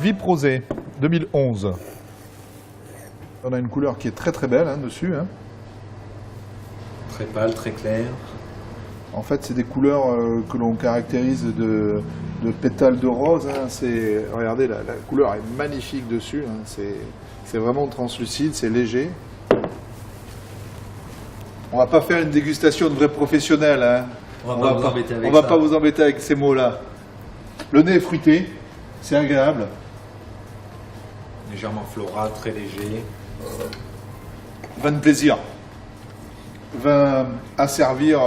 VIP Rosé 2011. On a une couleur qui est très très belle dessus. Très pâle, très clair. En fait, c'est des couleurs que l'on caractérise de pétales de rose. Regardez, la couleur est magnifique dessus. C'est vraiment translucide, c'est léger. On va pas faire une dégustation de vrai professionnel. On va pas vous embêter avec ces mots-là. Le nez est fruité, c'est agréable. Légèrement floral, très léger. Vin de plaisir. Vin à servir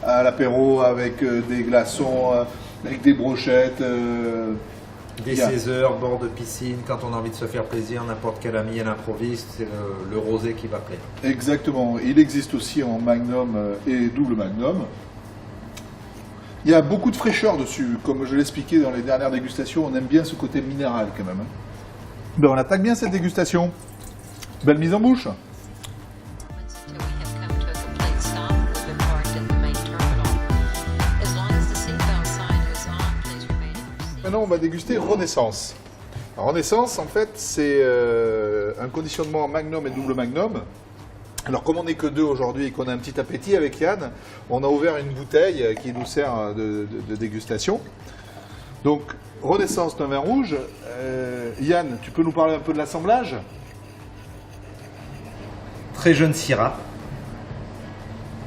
à l'apéro avec des glaçons, avec des brochettes. Des 16 heures, bord de piscine, quand on a envie de se faire plaisir, n'importe quel ami à l'improviste, c'est le rosé qui va plaire. Exactement. Il existe aussi en magnum et double magnum. Il y a beaucoup de fraîcheur dessus. Comme je l'expliquais dans les dernières dégustations, on aime bien ce côté minéral quand même. Ben, on attaque bien cette dégustation. Belle mise en bouche. Maintenant, on va déguster Renaissance. Alors, Renaissance, en fait, c'est un conditionnement magnum et double magnum. Alors, comme on n'est que deux aujourd'hui et qu'on a un petit appétit avec Yann, on a ouvert une bouteille qui nous sert de dégustation. Donc, Renaissance d'un vin rouge. Yann, tu peux nous parler un peu de l'assemblage? Très jeune Syrah,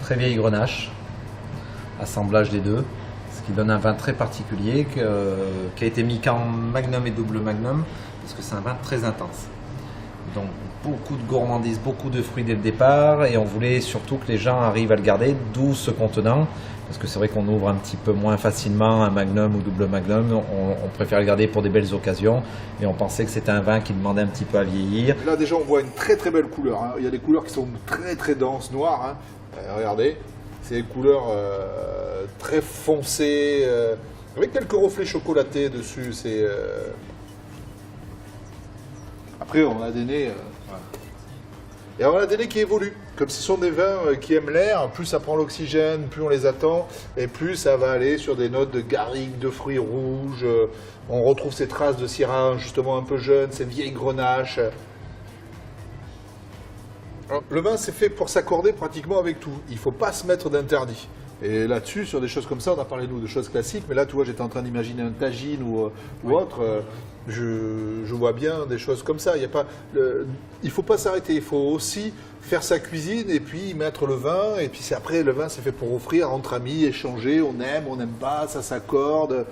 très vieille Grenache, assemblage des deux, ce qui donne un vin très particulier qui a été mis qu'en magnum et double magnum, parce que c'est un vin très intense. Donc beaucoup de gourmandise, beaucoup de fruits dès le départ, et on voulait surtout que les gens arrivent à le garder, d'où ce contenant, parce que c'est vrai qu'on ouvre un petit peu moins facilement un magnum ou double magnum, on préfère le garder pour des belles occasions, et on pensait que c'était un vin qui demandait un petit peu à vieillir. Là déjà on voit une très très belle couleur, il y a des couleurs qui sont très très denses, noires, regardez, c'est des couleurs très foncées, avec quelques reflets chocolatés dessus, Après on a des nez... Et on a des nez qui évoluent. Comme ce sont des vins qui aiment l'air, plus ça prend l'oxygène, plus on les attend, et plus ça va aller sur des notes de garrigue, de fruits rouges. On retrouve ces traces de Syrah justement un peu jeune, ces vieilles grenaches. Alors, le vin, c'est fait pour s'accorder pratiquement avec tout. Il ne faut pas se mettre d'interdit. Et là-dessus, sur des choses comme ça, on a parlé nous de choses classiques, mais là, tu vois, j'étais en train d'imaginer un tagine ou autre. Je vois bien des choses comme ça. Il ne faut pas s'arrêter. Il faut aussi faire sa cuisine et puis mettre le vin. Et puis après, le vin, c'est fait pour offrir entre amis, échanger. On n'aime pas, ça s'accorde.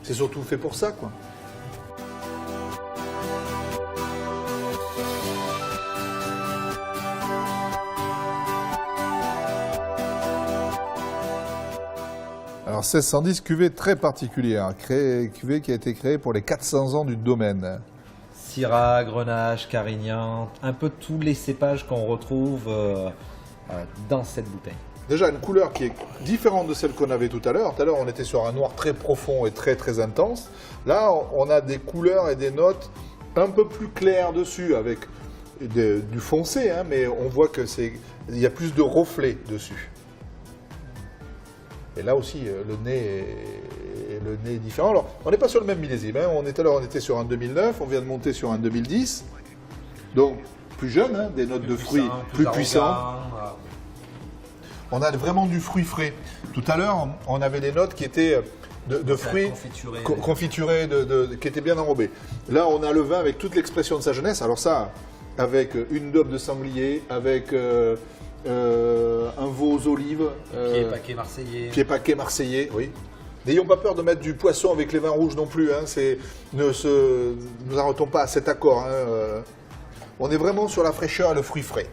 C'est surtout fait pour ça, quoi. Alors 1610, cuvée très particulière, cuvée qui a été créée pour les 400 ans du domaine. Syrah, Grenache, Carignan, un peu tous les cépages qu'on retrouve dans cette bouteille. Déjà une couleur qui est différente de celle qu'on avait tout à l'heure. Tout à l'heure on était sur un noir très profond et très très intense. Là on a des couleurs et des notes un peu plus claires dessus avec du foncé, mais on voit qu'il y a plus de reflets dessus. Et là aussi, le nez est différent. Alors, on n'est pas sur le même millésime. On était sur un 2009, on vient de monter sur un 2010. Donc, plus jeune, des notes de fruits plus puissants. On a vraiment du fruit frais. Tout à l'heure, on avait des notes qui étaient de fruits confiturés, qui étaient bien enrobés. Là, on a le vin avec toute l'expression de sa jeunesse. Alors ça, avec une daube de sanglier, avec... un veau aux olives. Pied paquet marseillais, oui. N'ayons pas peur de mettre du poisson avec les vins rouges non plus. Nous arrêtons pas à cet accord. On est vraiment sur la fraîcheur et le fruit frais.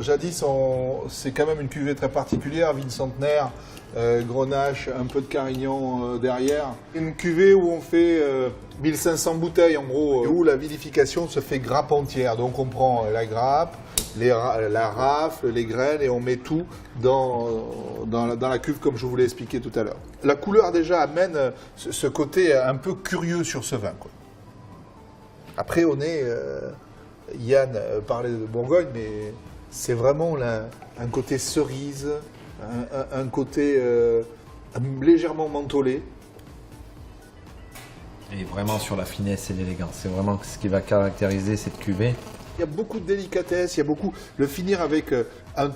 Jadis, c'est quand même une cuvée très particulière, vigne centenaire, Grenache, un peu de Carignan derrière. Une cuvée où on fait 1500 bouteilles en gros, où la vinification se fait grappe entière. Donc on prend la grappe, la rafle, les graines et on met tout dans la cuve comme je vous l'ai expliqué tout à l'heure. La couleur déjà amène ce côté un peu curieux sur ce vin, quoi. Après, on est... Yann parlait de Bourgogne, mais c'est vraiment là, un côté cerise, un côté légèrement mentholé. Et vraiment sur la finesse et l'élégance. C'est vraiment ce qui va caractériser cette cuvée. Il y a beaucoup de délicatesse, il y a beaucoup... Le finir avec un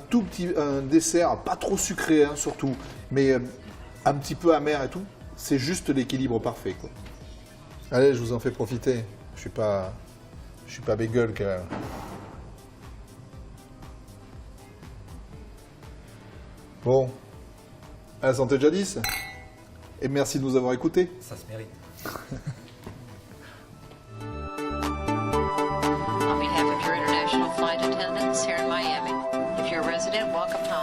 dessert, pas trop sucré hein, surtout, mais un petit peu amer et tout, c'est juste l'équilibre parfait, quoi. Allez, je vous en fais profiter. Je suis pas bégueule quand même. Bon, à la santé de jadis. Et merci de nous avoir écoutés. Ça se mérite. On behalf of your international flight attendants here in Miami, if you're a resident, welcome home.